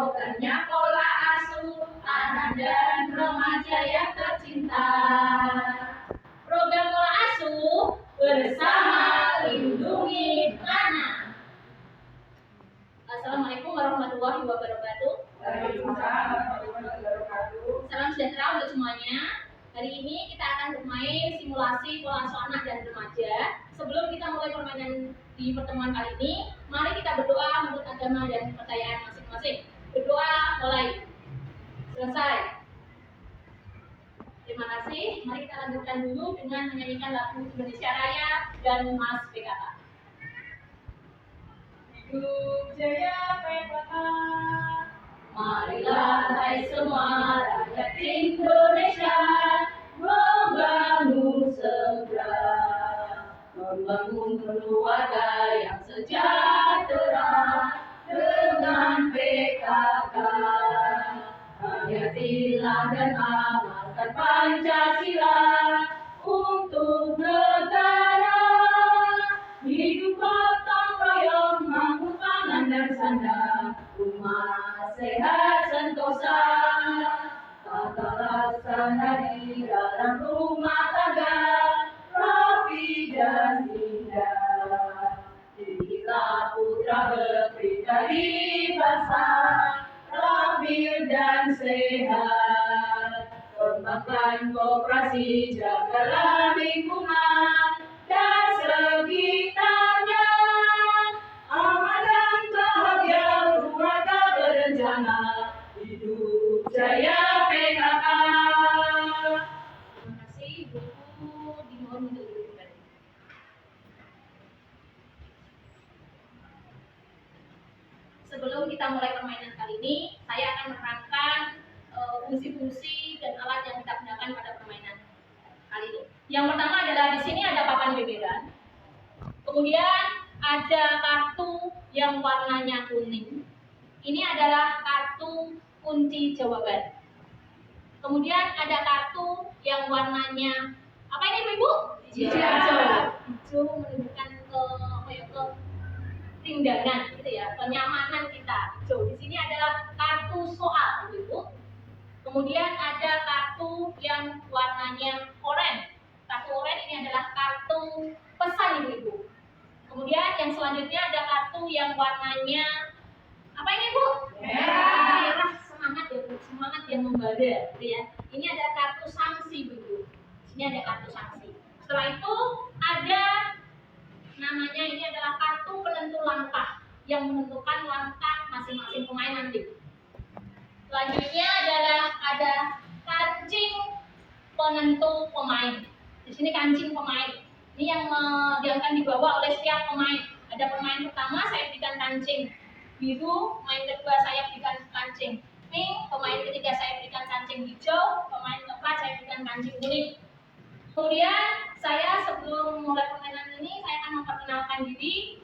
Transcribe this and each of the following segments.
Programnya pola asuh anak dan remaja yang tercinta. Program pola asuh bersama lindungi anak. Assalamualaikum warahmatullahi wabarakatuh. Waalaikumsalam warahmatullahi wabarakatuh. Salam sejahtera untuk semuanya. Hari ini kita akan bermain simulasi pola asuh anak dan remaja. Sebelum kita mulai permainan di pertemuan kali ini, mari kita berdoa menurut agama dan kepercayaan masing-masing. Berdoa mulai. Selesai. Terima kasih. Mari kita lanjutkan dulu dengan menyanyikan lagu Indonesia Raya dan Mas PKK. Hidup jaya PKK. Marilah hai semua rakyat Indonesia membangun segera, membangun keluarga yang sejahtera dengan PKK. Hayatilah dan amalkan Pancasila untuk negara. Hidup gotong royong, mampu pangan dan sandang, rumah sehat sentosa. Tata laksana di dalam rumah tangga rapi dan indah. Didiklah putra bekti dari bangsa, labil dan sehat. Kembangkan koperasi, jagalah lingkungan dan sekitarnya. Aman dan bahagia keluarga berencana. Hidup jaya PKK. Terima kasih Ibu, dimohon untuk duduk kembali. Sebelum kita mulai permainan kali ini, saya akan menerangkan fungsi-fungsi dan alat yang kita gunakan pada permainan kali ini. Yang pertama adalah di sini ada papan beberan. Kemudian ada kartu yang warnanya kuning. Ini adalah kartu kunci jawaban. Kemudian ada kartu yang warnanya apa ini Ibu? Hijau. Hijau menunjukkan ke tindakan gitu ya, kenyamanan kita. Hijau. Di sini adalah kartu soal, Ibu. Kemudian ada kartu yang warnanya oranye. Kartu oranye ini adalah kartu pesan Ibu. Kemudian yang selanjutnya ada kartu yang warnanya apa ini Bu? Merah. Semangat ya Bu, semangat yang membara gitu ya. Ini ada kartu sanksi Bu. Sini ada kartu sanksi. Setelah itu ada namanya, ini adalah kartu penentu langkah yang menentukan langkah masing-masing pemain nanti. Selanjutnya adalah ada kancing penentu pemain. Di sini kancing pemain. Ini yang akan dibawa oleh setiap pemain. Ada pemain pertama saya berikan kancing biru, pemain kedua saya berikan kancing pink, pemain ketiga saya berikan kancing hijau, pemain keempat saya berikan kancing kuning. Kemudian saya sebelum mulai permainan ini saya akan memperkenalkan diri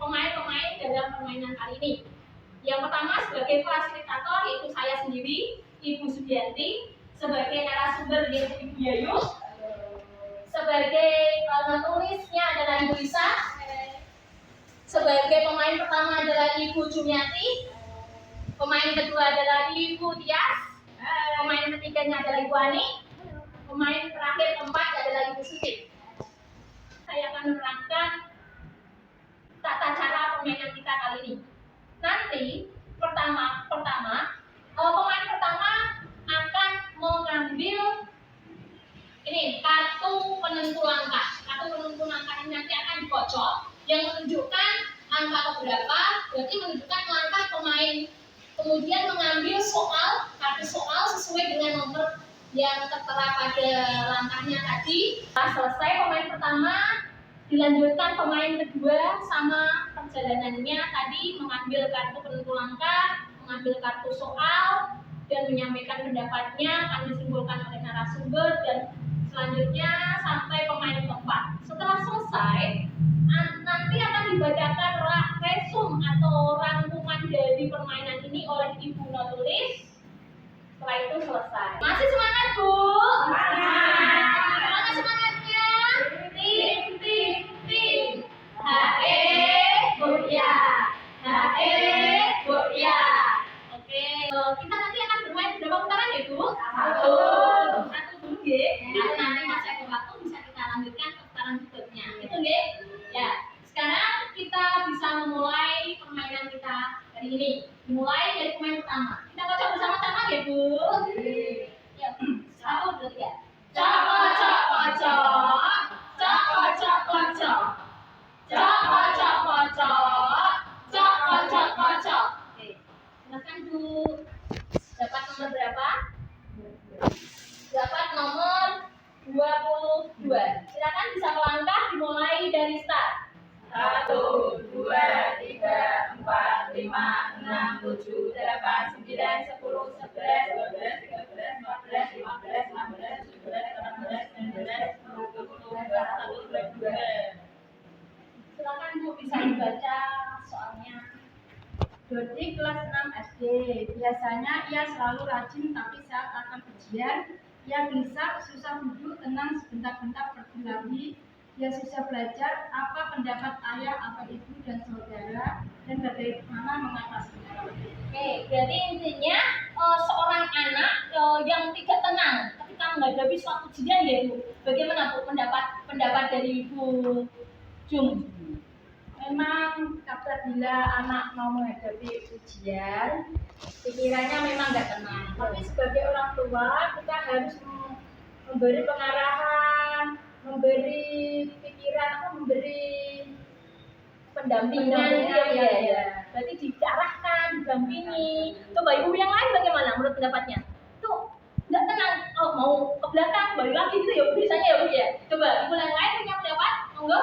pemain-pemain dalam permainan kali ini. Yang pertama sebagai fasilitator yaitu saya sendiri, Ibu Sudianti. Sebagai narasumber yaitu Ibu Yayu. Sebagai penulisnya adalah Ibu Lisa. Sebagai pemain pertama adalah Ibu Jumiati. Pemain kedua adalah Ibu Tias. Pemain ketiganya adalah Ibu Ani. Pemain terakhir keempat adalah Ibu Suci. Saya akan menerangkan tata cara permainan kita kali ini. Nanti pertama pemain pertama akan mengambil ini kartu penentu langkah. Kartu penentu langkah ini nanti akan dikocok yang menunjukkan angka berapa, berarti menunjukkan langkah pemain. Kemudian mengambil kartu soal sesuai dengan nomor yang tertera pada langkahnya tadi. Setelah selesai pemain pertama, dilanjutkan pemain kedua sama perjalanannya tadi mengambil kartu penentu langkah, mengambil kartu soal, dan menyampaikan pendapatnya akan disimpulkan oleh narasumber, dan selanjutnya sampai pemain keempat. Setelah selesai, nanti akan dibacakan resum atau rangkuman dari permainan ini oleh Ibu Notulis. Setelah itu selesai. Masih semangat Bu? Semangat! Mana semangatnya? Ting ting ting. Hae, Buya. Hae, Buya. Ini dimulai dari pemain pertama. Kita baca bersama-sama ya Bu. Ya, 1, 2, 3. Caka caka cak, caka caka cak, caka caka cak, caka caka cak. Oke, silakan Bu. Dapat nomor berapa? Dapat nomor 22. Silakan bisa melangkah dimulai dari start. 1, 2, 3, 4, 5, 6, 7, 8, 9, 10, 11, 12, 13, 14, 15, 16, 17, 18, 19, 20, 21, 22. Silakan Bu bisa dibaca soalnya. Dodi kelas 6 SD. Biasanya ia selalu rajin, tapi saat akan ujian, ia gelisah, susah duduk, tenang, sebentar-bentar pergi lagi. Ia susah belajar. Apa pendapat ayah atau ibu dan saudara, dan bagaimana mengatasinya? Oke, berarti intinya seorang anak yang tidak tenang ketika menghadapi suatu ujian ya Bu. Bagaimana Bu pendapat dari Ibu Jum? Memang apabila anak mau menghadapi ujian, pikirannya memang nggak tenang. Tapi sebagai orang tua, kita harus memberi pengarahan, memberi pikiran, memberi Pendampingan ya. Berarti diarahkan, didampingi. Coba Ibu yang lain bagaimana menurut pendapatnya? Tuh nggak tenang, mau ke belakang, balik lagi gitu ya biasanya ya Bu ya. Coba Ibu yang lain punya pendapat? Monggo.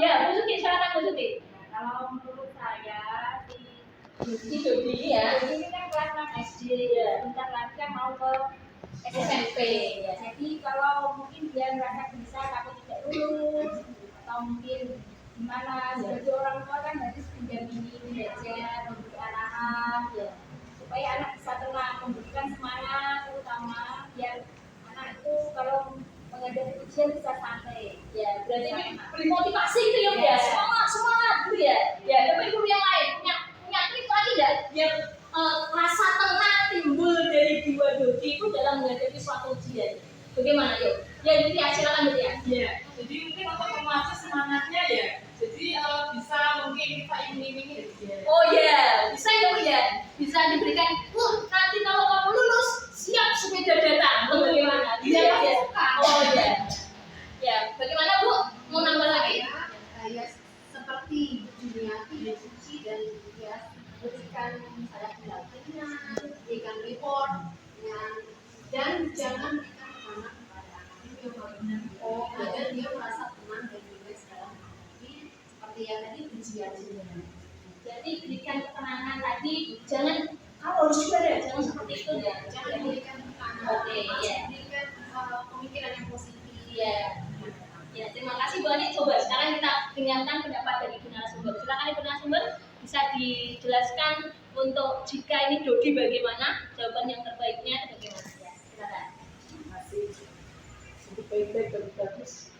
Ya, Bu Suti, silakan Bu Suti. Kalau menurut saya, Si Dodi ya. ini kan kelas 6 SD, Ya. bentar lagi kan mau ke SMP ya. Jadi kalau mungkin dia merasa bisa takut tidak lulus, atau mungkin gimana, sebagai orang tua kan harus mendampingi belajar, memberi arahan, Ya. supaya anak bisa tenang, memberikan semangat, terutama biar anak itu kalau menghadapi ujian bisa santai. Ya, berarti ini beri motivasi gitu ya, Bu ya. Semangat gitu ya. Ya, tapi Ibu yang lain punya trik lagi nggak biar rasa tenang timbul dari jiwa Dodi itu dalam menghadapi suatu ujian. Bagaimana yuk? Ya, jadi silakan Bu ya. Ya, jadi mungkin untuk memacu semangatnya ya. Jadi bisa mungkin kita iming-imingi dia. Oh ya, bisa ya Bu ya. Bisa diberikan, nanti kalau kamu lulus siap sepeda datang. Atau bagaimana? Bisa ya? Oh ya. Ya, bagaimana Bu? Mau nambah lagi? Ya seperti dunia tidak suci dan ya berikan saya pendampingan, berikan report dan jangan berikan tekanan kepada anak itu agar dia merasa tenang dan rileks dalam menghadapi seperti yang tadi ujian. Jadi berikan ketenangan tadi, jangan kamu harus juara, jangan seperti itu ya. Jangan memberikan tekanan, Oke, ya. berikan pemikiran yang positif. Ya. Ya, terima kasih Bu Ani. Coba sekarang kita dengarkan pendapat dari Ibu narasumber. Silakan Ibu narasumber bisa dijelaskan untuk jika ini Dodi bagaimana, jawaban yang terbaiknya bagaimana ya. Silakan. Masih sedikit baik-baik dan bagus.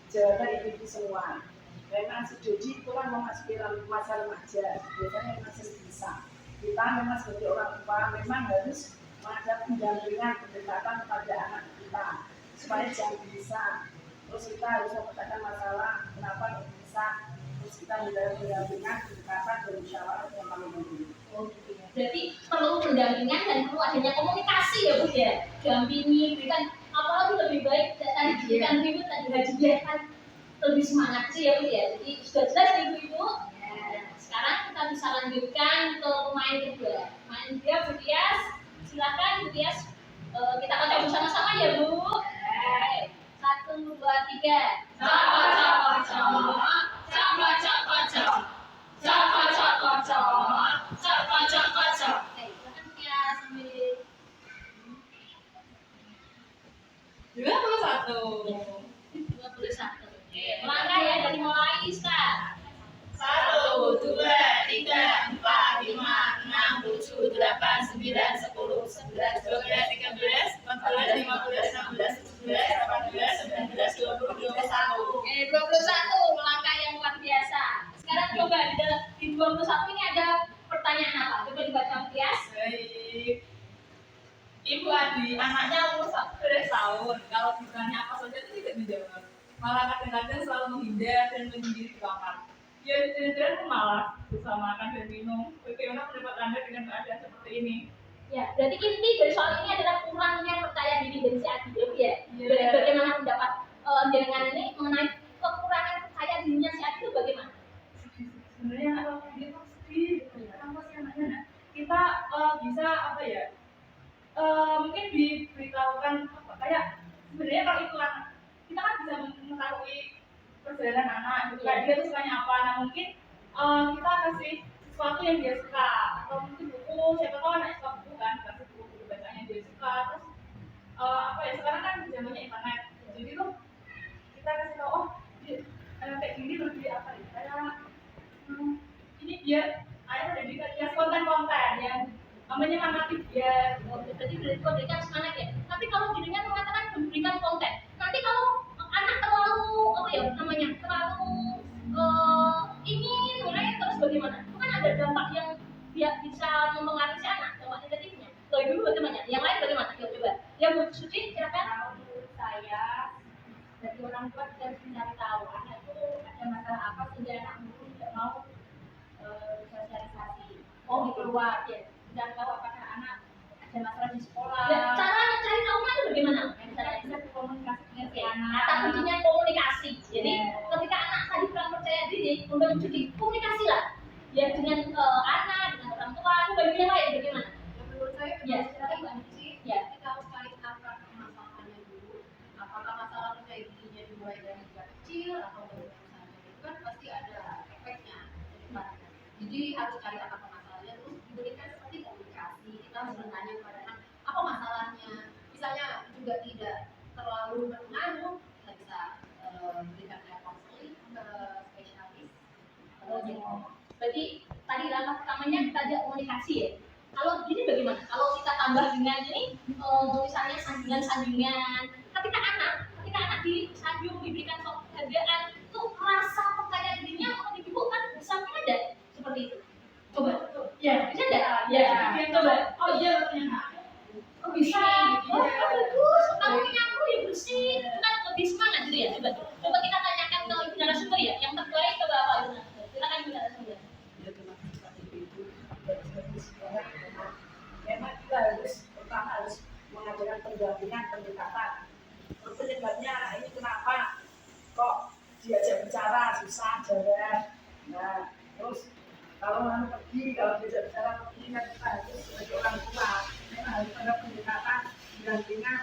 Jawaban itu semua. Memang si Dodi itu kan memasuki masa remaja, biasanya masih bisa. Kita memang sebagai orang tua memang harus ada pendampingan pendekatan kepada anak kita supaya jangan bisa. Terus kita harus memecahkan masalah kenapa nggak bisa. Terus kita mendapat pendampingan pendekatan dan musyawarah yang paling penting. Oh gitu ya. Berarti perlu pendampingan dan perlu adanya komunikasi ya Bu ya. Dampingi, berikan apalagi lebih baik tadi diberikan ribut tadi hadiahkan lebih semangat sih ya Bu ya. Jadi sudah jelas ya Ibu-ibu. Ya. Sekarang kita bisa lanjutkan ke pemain kedua. Pemain kedua Bu Tias. Silakan Bu Tias. Kita baca bersama-sama ya Bu. Oke. 1, 2, 3. Caka caka caka. Caka caka caka. Caka caka caka. Caka caka caka. Oke, silakan Bu Tias sambil 21. Oke, melangkah ya dari mulai start. 1, 2, 3, 4, 5, 6, 7, 8, 9, 10, 11, 12, 13, 14, 15, 16, 17, 18, 19, 20, 21. 21 melangkah yang luar biasa. Sekarang coba di 21 ini ada pertanyaan apa? Coba dibaca Bu Tias. Baik. Ibu Adi, anaknya umur 11 tahun. Kalau ditanya apa saja itu tidak dijawab. Malah kadang-kadang selalu menghindar dan menyendiri di kamar. Ya jangan malas bersama makan dan minum. Bagaimana pendapat Anda dengan keadaan seperti ini? Ya, berarti inti dari soal ini adalah kurangnya percaya diri dari si Adi ya, Bu ya. Iya. Berarti bagaimana pendapat jenengan ini mengenai kekurangan percaya dirinya si Adi itu bagaimana? Sebenarnya kalau dia tuh sedih gitu ya, kenapa sih anaknya? Nah, kita bisa apa ya? Mungkin diberitahukan apa, kayak sebenarnya kalau itu anak, kita kan bisa mengetahui perjalanan anak gitu kan, dia tuh sukanya apa. Nah mungkin kita kasih sesuatu yang dia suka, atau mungkin buku, siapa tahu anaknya suka buku kan, kasih buku bacaan yang dia suka. Terus apa ya, sekarang kan zamannya internet, jadi tuh kita kasih tahu, oh kayak gini loh dia apa ya, kayak ini biar ayah ada dikasih konten-konten yang menyemangati dia. Berarti berikan semangat ya. Tapi kalau jenengan mengatakan memberikan konten, nanti kalau anak terlalu apa ya namanya, terlalu ingin mulai terus bagaimana? Itu kan ada dampak yang dia bisa mempengaruhi si anak, dampak negatifnya. Kalau ibu bagaimana? Yang lain bagaimana? Coba. Ya Bu Suci, silakan. Kalau menurut saya, dari orang tua kita harus mencari tahu anak itu ada masalah apa sehingga anak itu tidak mau sosialisasi. Oh, di keluar ya. Dan tahu apakah anak ada masalah di sekolah. Dan cara cari tahu itu bagaimana? Caranya bisa berkomunikasi dengan si Oke, anak. kata kuncinya komunikasi. Jadi ketika anak tadi kurang percaya diri, untuk mencuci komunikasi lah. Ya dengan anak, dengan orang tua, itu bagian lain bagaimana? Menurut saya Ya, silakan Mbak Nici, Ya. kita harus cari akar permasalahannya dulu. Apakah masalah percaya dirinya dimulai dari sejak kecil atau dari saja, itu kan pasti ada efeknya ke depannya. Jadi harus cari akar permasalahannya, terus diberikan seperti komunikasi. Kita harus bertanya kepada anak apa masalahnya. Misalnya juga tidak terlalu berpengaruh, kita bisa berikan konseling ke spesialis. Oh, gitu. Berarti tadi langkah pertamanya kita ajak komunikasi ya. Kalau gini bagaimana? Kalau kita tambah dengan ini, misalnya sandingan-sandingan, ketika anak disanjung, diberikan penghargaan, itu rasa percaya dirinya kalau ibu kan bisa ada seperti itu. Coba, ya bisa enggak? Ya, coba. Oh iya, ternyata. Oh bisa. Oh bagus. Kamu punya aku yang bersih, kan lebih semangat gitu ya. Coba kita tanyakan ke ibu narasumber ya. Yang terbaik coba apa? Silakan ibu narasumber. Ya terima kasih Ibu. Bagus banget. Memang kita harus mengadakan pendampingan pendekatan. Penyebabnya anak ini kenapa kok diajak bicara susah jalan. Nah terus kalau mau pergi, kalau diajak bicara pergi kan kita harus sebagai orang tua memang harus ada pendekatan pendampingan,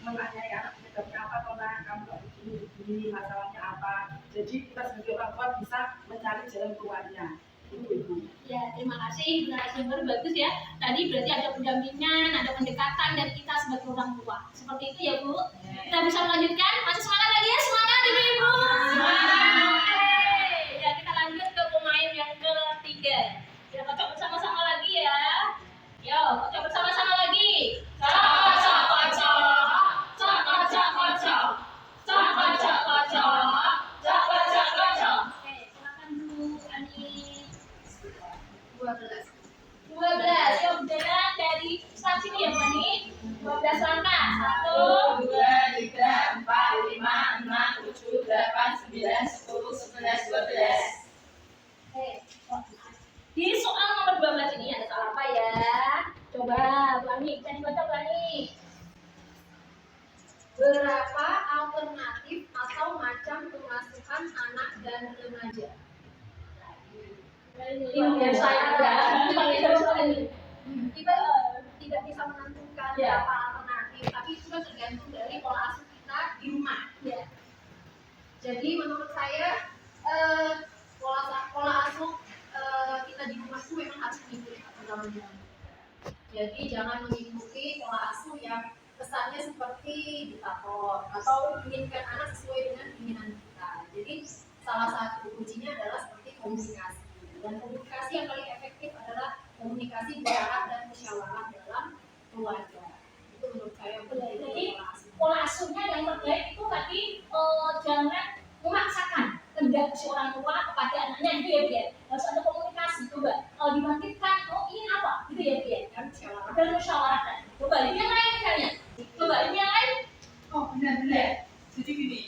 menanyai anak penyebabnya apa, kamu kok begini masalahnya apa. Jadi kita sebagai orang tua bisa mencari jalan keluarnya. Itu Ibu. Ya, terima kasih ibu narasumber, bagus ya. Tadi berarti ada pendampingan, ada pendekatan dari kita sebagai orang tua. Seperti itu ya Bu. Kita bisa melanjutkan. Masih semangat lagi ya, semangat ibu-ibu. Oke. Ya kita lanjut ke pemain yang ketiga. Kita kocok bersama-sama lagi ya. Yo, kocok bersama-sama lagi. Kocok, kocok, kocok, kocok, kocok, kocok, kocok, kocok, kocok, kocok. Oke, silakan Bu Ani. 12. Yuk bergerak dari start sini ya Bu Ani. 12 langkah. 1, 2, 3, 4, 5, 6, 7, 8, 9, 10, 11, 12. Oke. Di soal nomor 12 ini ada soal apa ya? Coba Bu Ani, bisa dibaca Bu Ani. Berapa alternatif atau macam pengasuhan anak dan remaja? Ini biasa ya. Kita tidak bisa menentukan Ya. berapa alternatif, tapi itu kan tergantung dari pola asuh kita di rumah. Ya. Jadi menurut saya pola asuh kita di rumah itu memang harus mengikuti aturan-aturan. Jadi jangan mengikuti pola asuh yang kesannya seperti diktator atau menginginkan anak sesuai dengan keinginan kita. Jadi salah satu kuncinya adalah seperti komunikasi. Dan komunikasi yang paling efektif adalah komunikasi jarak dan musyawarah dalam keluarga. Itu menurut saya Jadi pola asuhnya yang terbaik itu tadi jangan memaksakan kehendak si orang tua kepada anaknya itu ya Bu ya. Harus ada komunikasi. Coba dibangkitkan, oh ingin apa gitu ya Bu ya. Dan musyawarah. Coba ini yang lain misalnya. Coba ini yang lain. Oh benar-benar. Jadi gini,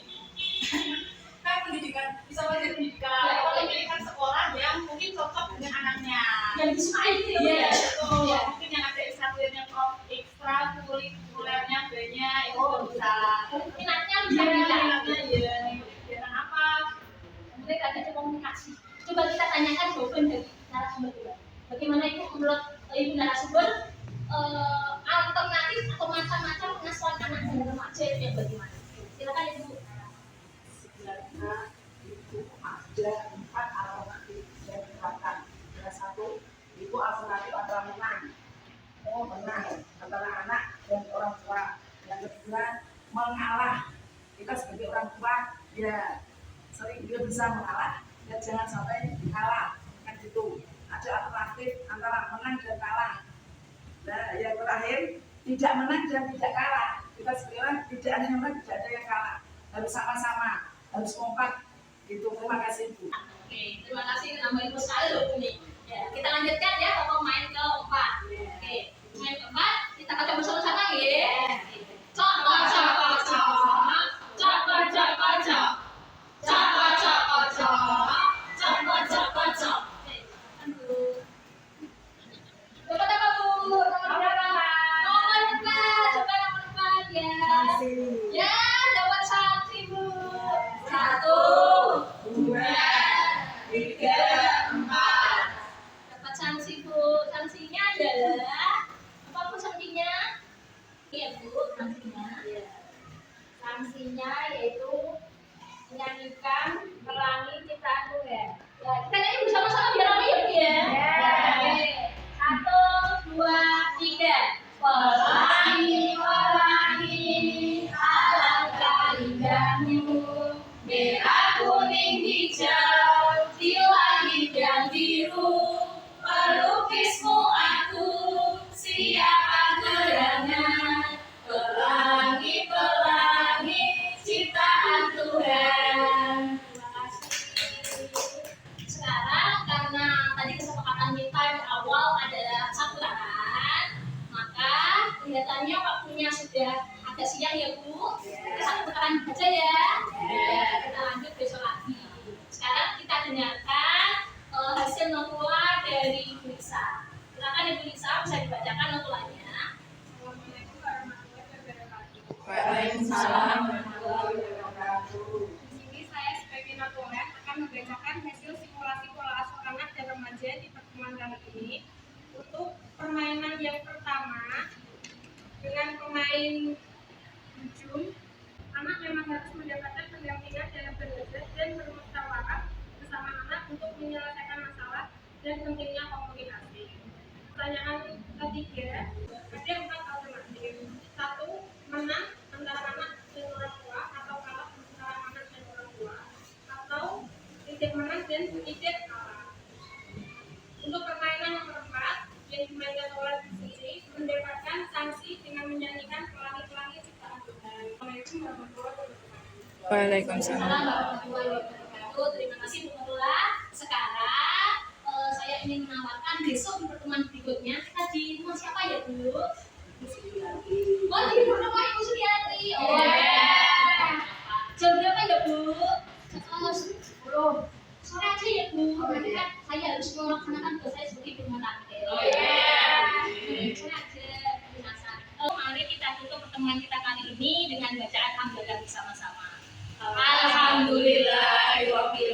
kan pendidikan, bisa belajar pendidikan, atau memilihkan sekolah yang mungkin cocok dengan anaknya. Yang disukai gitu Iya, ya. betul. Iya. Mungkin yang ada ekstrakurikulernya banyak itu bisa. Minatnya Iya, bisa beda. minatnya ya, kegiatan apa? Kemudian ada komunikasi. Coba kita tanyakan jawaban dari narasumber kita. Bagaimana itu menurut ibu narasumber alternatif atau macam-macam pengasuhan anak dan remaja itu yang bagaimana? Silakan ibu. Sebenarnya itu ada 4 alternatif yang diterapkan. Yang satu itu alternatif antara menang antara anak dan orang tua. Yang kedua mengalah. Kita sebagai orang tua ya sering dia bisa mengalah dan jangan sampai kalah kan gitu. Ada alternatif antara menang dan kalah. Nah yang terakhir tidak menang dan tidak kalah. Kita sekarang tidak ada yang menang, tidak ada yang kalah, harus sama-sama, harus kompak gitu. Terima kasih Bu. Oke, terima kasih nambah info sekali loh ini. Ya, kita lanjutkan ya ke pemain keempat. Oke, pemain keempat kita baca bersama-sama ya. Cok, cok, cok, cok, cok, cok, cok, cok. Cok, cok, cok, cok, cok, cok, cok. Coba apa Bu? Nomor berapa? Nomor 4. Coba nomor 4 ya. Ya, dapat sanksi Bu. 1, 2, 3, 4. Dapat sanksi Bu. Sanksinya adalah apa Bu sanksinya? Iya Bu, sanksinya. Sanksinya yaitu menyanyikan Pelangi Ciptaan Tuhan. Ya, kita nyanyi bersama-sama biar rame ya Bu ya. Oke. 1, 2, 3. Pelangi, pelangi, alangkah indahmu, merah, kuning, hijau, di langit yang biru, pelukismu aku, siapa gerangan, pelangi, pelangi, ciptaan Tuhan. Terima kasih. Sekarang karena tadi kesepakatan kita di awal adalah satu arahan, maka kelihatannya waktunya sudah agak siang ya Bu. Kita satu putaran aja ya. Ya, kita lanjut besok lagi. Sekarang kita dengarkan hasil notula dari Ibu Lisa. Silakan Ibu Lisa, bisa dibacakan notulanya. Assalamualaikum warahmatullahi wabarakatuh. Waalaikumsalam warahmatullahi wabarakatuh. Di sini saya sebagai notulen akan membacakan hasil simulasi pola asuh anak dan remaja di pertemuan kali ini. Untuk permainan yang pertama dengan pemain hujum, anak memang harus mendapatkan pendampingan dalam belajar dan bermusyawarah bersama anak untuk menyelesaikan masalah dan pentingnya komunikasi. Pertanyaan ketiga, ada 4 alternatif. 1, menang antara anak dan orang tua atau kalah antara anak dan orang tua, atau tidak menang dan tidak kalah. Untuk permainan nomor 4 yang dimainkan oleh sendiri mendapatkan sanksi dengan menyanyikan Pelangi-Pelangi Ciptaan Tuhan. Assalamualaikum warahmatullahi wabarakatuh. Waalaikumsalam. Warahmatullahi wabarakatuh. Terima kasih Bu Nurula. Sekarang saya ingin menawarkan besok di pertemuan berikutnya kita di rumah siapa ya Bu? Oh di rumah Ibu Sudiati. Oh ya. Jam berapa ya Bu? 10. Sore aja ya Bu. Nanti kan saya harus melaksanakan tugas saya sebagai rumah tangga. Oh iya. Sore aja. Mari kita tutup pertemuan kita kali ini dengan bacaan hamdalah bersama-sama. Alhamdulillahirabbil